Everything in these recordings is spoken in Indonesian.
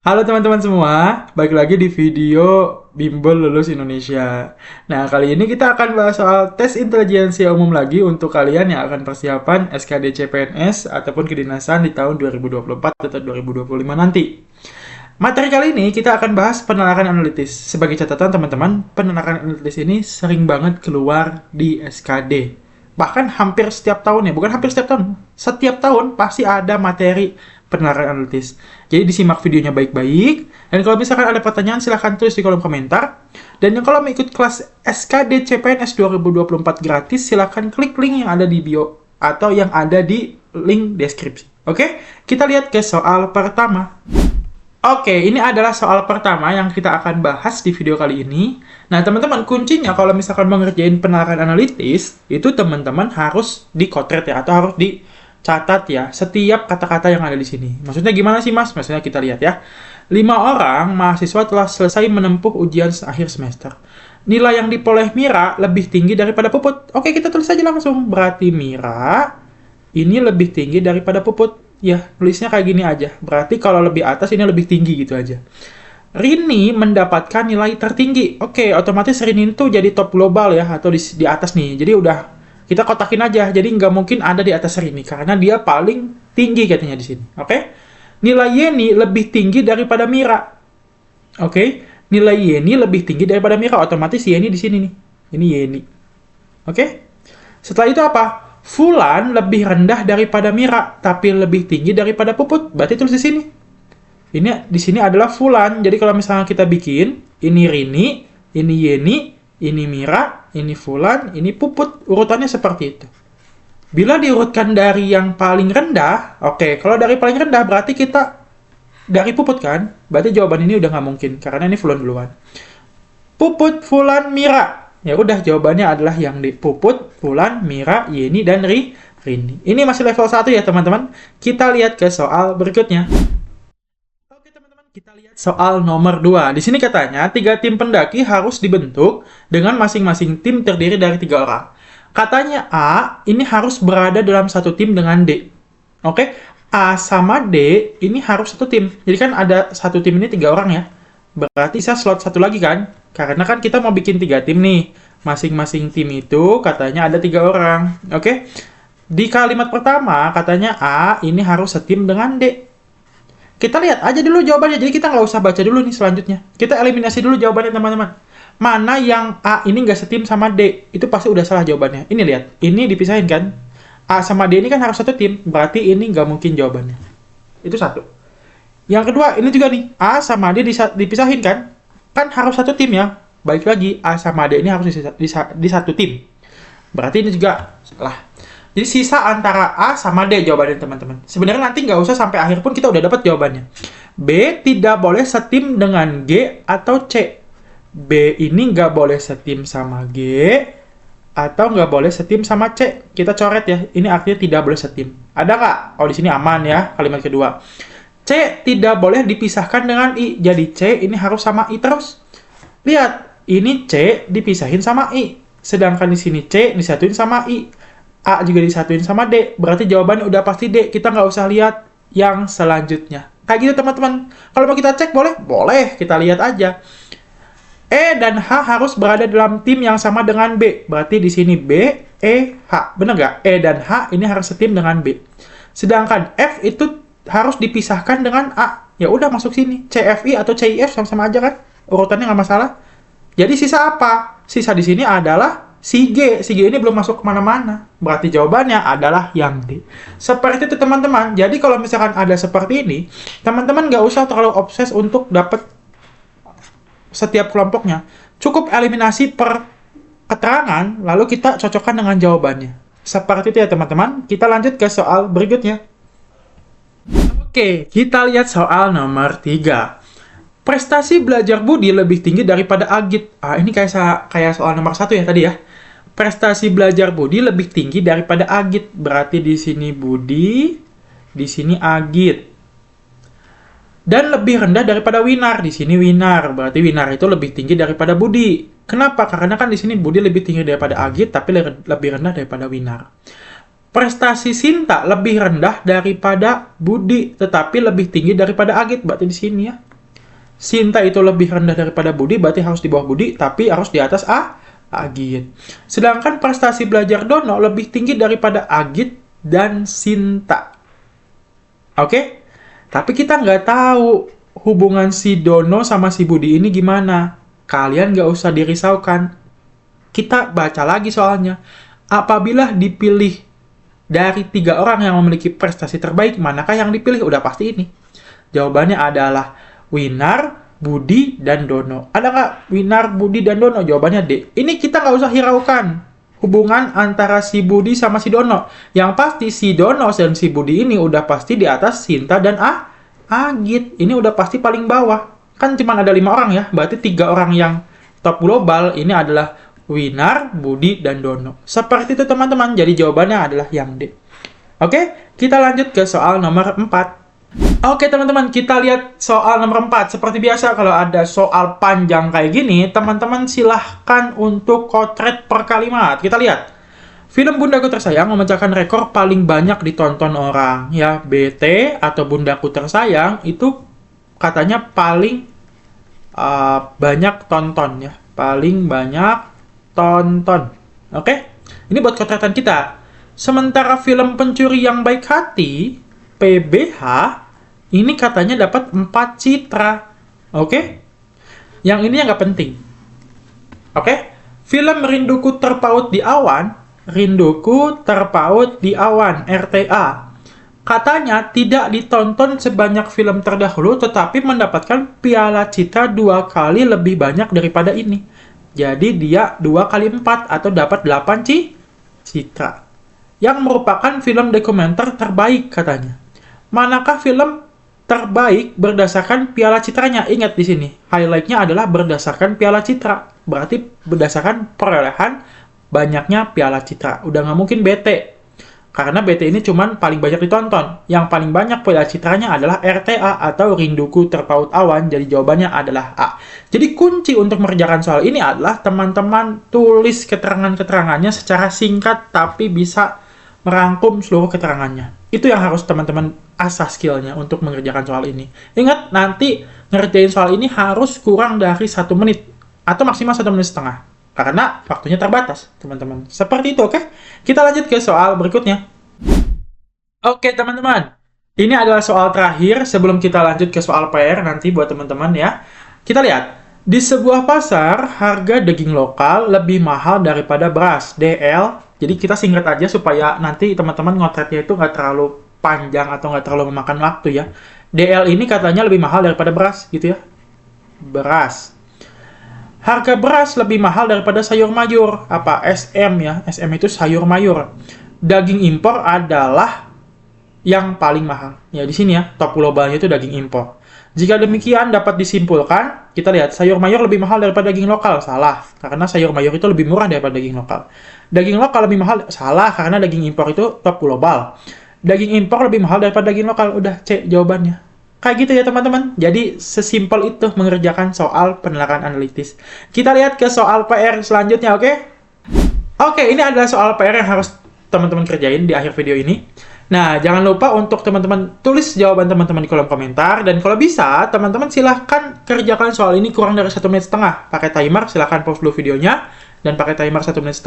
Halo teman-teman semua, balik lagi di video Bimbel Lulus Indonesia. Nah, kali ini kita akan bahas soal tes intelijensia umum lagi untuk kalian yang akan persiapan SKD CPNS ataupun kedinasan di tahun 2024 atau 2025 nanti. Materi kali ini kita akan bahas penolakan analitis. Sebagai catatan teman-teman, penolakan analitis ini sering banget keluar di SKD. Bahkan hampir setiap tahun ya, bukan hampir setiap tahun. Setiap tahun pasti ada materi penolakan analitis. Jadi disimak videonya baik-baik. Dan kalau misalkan ada pertanyaan silahkan tulis di kolom komentar. Dan yang kalau mau ikut kelas SKD CPNS 2024 gratis, silahkan klik link yang ada di bio atau yang ada di link deskripsi. Oke, kita lihat ke soal pertama. Oke, ini adalah soal pertama yang kita akan bahas di video kali ini. Nah, teman-teman, kuncinya kalau misalkan mengerjain penolakan analitis, itu teman-teman harus dikotret ya, atau harus dicatat ya, setiap kata-kata yang ada di sini. Maksudnya gimana sih, Mas? Maksudnya kita lihat ya. 5 orang mahasiswa telah selesai menempuh ujian akhir semester. Nilai yang diperoleh Mira lebih tinggi daripada Puput. Oke, kita tulis aja langsung. Berarti Mira ini lebih tinggi daripada Puput. Ya, tulisnya kayak gini aja. Berarti kalau lebih atas ini lebih tinggi gitu aja. Rini mendapatkan nilai tertinggi. Oke, otomatis Rini itu jadi top global ya, atau di atas nih. Jadi udah kita kotakin aja. Jadi nggak mungkin ada di atas Rini karena dia paling tinggi katanya di sini. Oke? Nilai Yeni lebih tinggi daripada Mira. Oke? Nilai Yeni lebih tinggi daripada Mira. Otomatis Yeni di sini nih. Ini Yeni. Oke? Setelah itu apa? Fulan lebih rendah daripada Mira, tapi lebih tinggi daripada Puput. Berarti tulis di sini. Ini di sini adalah Fulan. Jadi kalau misalnya kita bikin, ini Rini, ini Yeni, ini Mira, ini Fulan, ini Puput. Urutannya seperti itu. Bila diurutkan dari yang paling rendah, oke, kalau dari paling rendah berarti kita dari Puput kan? Berarti jawaban ini udah nggak mungkin, karena ini Fulan duluan. Puput, Fulan, Mira. Ya udah, jawabannya adalah yang di Puput, Fulan, Mira, Yeni, dan Rini. Ini masih level 1 ya teman-teman. Kita lihat ke soal berikutnya. Oke teman-teman, kita lihat soal nomor 2. Di sini katanya 3 tim pendaki harus dibentuk dengan masing-masing tim terdiri dari 3 orang. Katanya A ini harus berada dalam satu tim dengan D. Oke, A sama D ini harus satu tim. Jadi kan ada satu tim ini 3 orang ya. Berarti saya slot satu lagi kan? Karena kan kita mau bikin 3 tim nih. Masing-masing tim itu katanya ada 3 orang. Oke? Di kalimat pertama katanya A ini harus setim dengan D. Kita lihat aja dulu jawabannya. Jadi kita nggak usah baca dulu nih selanjutnya. Kita eliminasi dulu jawabannya teman-teman. Mana yang A ini nggak setim sama D? Itu pasti udah salah jawabannya. Ini lihat. Ini dipisahin kan? A sama D ini kan harus satu tim. Berarti ini nggak mungkin jawabannya. Itu satu. Yang kedua, ini juga nih. A sama D dipisahin kan? Kan harus satu tim ya. Balik lagi, A sama D ini harus di satu tim. Berarti ini juga salah. Jadi sisa antara A sama D jawabannya teman-teman. Sebenarnya nanti nggak usah sampai akhir pun kita udah dapat jawabannya. B tidak boleh setim dengan G atau C. B ini nggak boleh setim sama G atau nggak boleh setim sama C. Kita coret ya. Ini artinya tidak boleh setim. Ada nggak? Oh, di sini aman ya kalimat kedua. C tidak boleh dipisahkan dengan I. Jadi C ini harus sama I terus. Lihat, ini C dipisahin sama I. Sedangkan di sini C disatuin sama I. A juga disatuin sama D. Berarti jawabannya udah pasti D. Kita nggak usah lihat yang selanjutnya. Kayak gitu teman-teman. Kalau mau kita cek boleh? Boleh. Kita lihat aja. E dan H harus berada dalam tim yang sama dengan B. Berarti di sini B, E, H. Bener nggak? E dan H ini harus setim dengan B. Sedangkan F itu harus dipisahkan dengan A. Ya udah masuk sini. CFI atau CIF sama-sama aja kan? Urutannya nggak masalah. Jadi sisa apa? Sisa di sini adalah si G. Si G ini belum masuk kemana-mana. Berarti jawabannya adalah yang D. Seperti itu teman-teman. Jadi kalau misalkan ada seperti ini, teman-teman nggak usah terlalu obses untuk dapat setiap kelompoknya. Cukup eliminasi per keterangan, lalu kita cocokkan dengan jawabannya. Seperti itu ya teman-teman. Kita lanjut ke soal berikutnya. Oke, kita lihat soal nomor 3. Prestasi belajar Budi lebih tinggi daripada Agit. Ini kayak soal nomor 1 ya tadi ya. Prestasi belajar Budi lebih tinggi daripada Agit. Berarti di sini Budi, di sini Agit. Dan lebih rendah daripada Winar. Di sini Winar. Berarti Winar itu lebih tinggi daripada Budi. Kenapa? Karena kan di sini Budi lebih tinggi daripada Agit, tapi lebih rendah daripada Winar. Prestasi Sinta lebih rendah daripada Budi, tetapi lebih tinggi daripada Agit. Berarti di sini ya. Sinta itu lebih rendah daripada Budi, berarti harus di bawah Budi, tapi harus di atas Agit. Sedangkan prestasi belajar Dono lebih tinggi daripada Agit dan Sinta. Oke? Tapi kita nggak tahu hubungan si Dono sama si Budi ini gimana. Kalian nggak usah dirisaukan. Kita baca lagi soalnya. Apabila dipilih dari 3 orang yang memiliki prestasi terbaik, manakah yang dipilih? Udah pasti ini. Jawabannya adalah Winar, Budi, dan Dono. Ada nggak Winar, Budi, dan Dono? Jawabannya D. Ini kita nggak usah hiraukan hubungan antara si Budi sama si Dono. Yang pasti si Dono dan si Budi ini udah pasti di atas Sinta dan Agit. Ini udah pasti paling bawah. Kan cuma ada 5 orang ya. Berarti 3 orang yang top global ini adalah Winar, Budi, dan Dono. Seperti itu teman-teman. Jadi jawabannya adalah yang D. Oke, kita lanjut ke soal nomor 4. Oke teman-teman, kita lihat soal nomor 4. Seperti biasa kalau ada soal panjang kayak gini, teman-teman silahkan untuk kotret per kalimat. Kita lihat. Film Bundaku Tersayang memecahkan rekor paling banyak ditonton orang. Ya, BT atau Bundaku Tersayang itu katanya paling banyak tonton ya. Paling banyak tonton. Oke? Ini buat kotretan kita. Sementara film Pencuri yang Baik Hati, PBH, ini katanya dapat 4 citra. Oke? Yang ini yang nggak penting. Oke? Film Rinduku Terpaut di Awan, Rinduku Terpaut di Awan, RTA, katanya tidak ditonton sebanyak film terdahulu, tetapi mendapatkan piala citra 2 kali lebih banyak daripada ini. Jadi dia 2 kali 4 atau dapat 8 citra. Yang merupakan film dokumenter terbaik katanya. Manakah film terbaik berdasarkan piala citranya? Ingat di sini, highlight-nya adalah berdasarkan piala citra. Berarti berdasarkan perolehan banyaknya piala citra. Udah nggak mungkin BT. Karena BT ini cuman paling banyak ditonton. Yang paling banyak piala citranya adalah RTA atau Rinduku Terpaut Awan. Jadi jawabannya adalah A. Jadi kunci untuk mengerjakan soal ini adalah teman-teman tulis keterangan-keterangannya secara singkat tapi bisa merangkum seluruh keterangannya. Itu yang harus teman-teman asah skillnya untuk mengerjakan soal ini. Ingat, nanti ngerjain soal ini harus kurang dari 1 menit. Atau maksimal 1,5 menit. Karena waktunya terbatas, teman-teman. Seperti itu, oke? Kita lanjut ke soal berikutnya. Oke, teman-teman. Ini adalah soal terakhir sebelum kita lanjut ke soal PR nanti buat teman-teman ya. Kita lihat. Di sebuah pasar, harga daging lokal lebih mahal daripada beras. DL. Jadi kita singkat aja supaya nanti teman-teman ngotretnya itu nggak terlalu panjang atau nggak terlalu memakan waktu ya. DL ini katanya lebih mahal daripada beras, gitu ya. Beras. Harga beras lebih mahal daripada sayur mayur. Apa? SM ya. SM itu sayur mayur. Daging impor adalah yang paling mahal. Ya di sini ya, top globalnya itu daging impor. Jika demikian dapat disimpulkan, kita lihat sayur mayur lebih mahal daripada daging lokal. Salah, karena sayur mayur itu lebih murah daripada daging lokal. Daging lokal lebih mahal. Salah, karena daging impor itu top global. Daging impor lebih mahal daripada daging lokal. Udah C jawabannya. Kayak gitu ya teman-teman. Jadi sesimpel itu mengerjakan soal penelaran analitis. Kita lihat ke soal PR selanjutnya, oke? Oke, ini adalah soal PR yang harus teman-teman kerjain di akhir video ini. Nah, jangan lupa untuk teman-teman tulis jawaban teman-teman di kolom komentar. Dan kalau bisa, teman-teman silahkan kerjakan soal ini kurang dari 1,5 menit. Pakai timer, silahkan pause dulu videonya. Dan pakai timer 1,5 menit.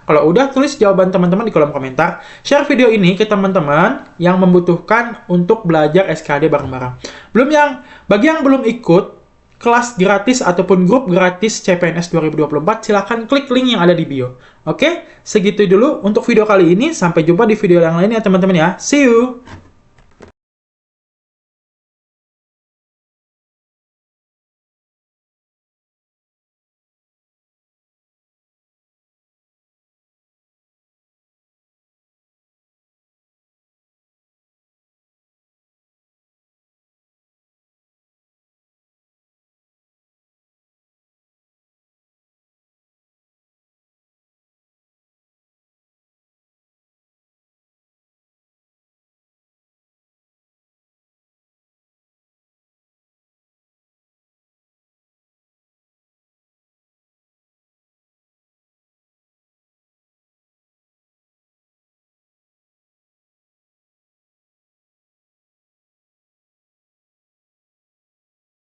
Kalau udah, tulis jawaban teman-teman di kolom komentar. Share video ini ke teman-teman yang membutuhkan untuk belajar SKD bareng-bareng. Bagi yang belum ikut kelas gratis ataupun grup gratis CPNS 2024, silahkan klik link yang ada di bio. Oke, segitu dulu untuk video kali ini. Sampai jumpa di video yang lain ya teman-teman ya. See you!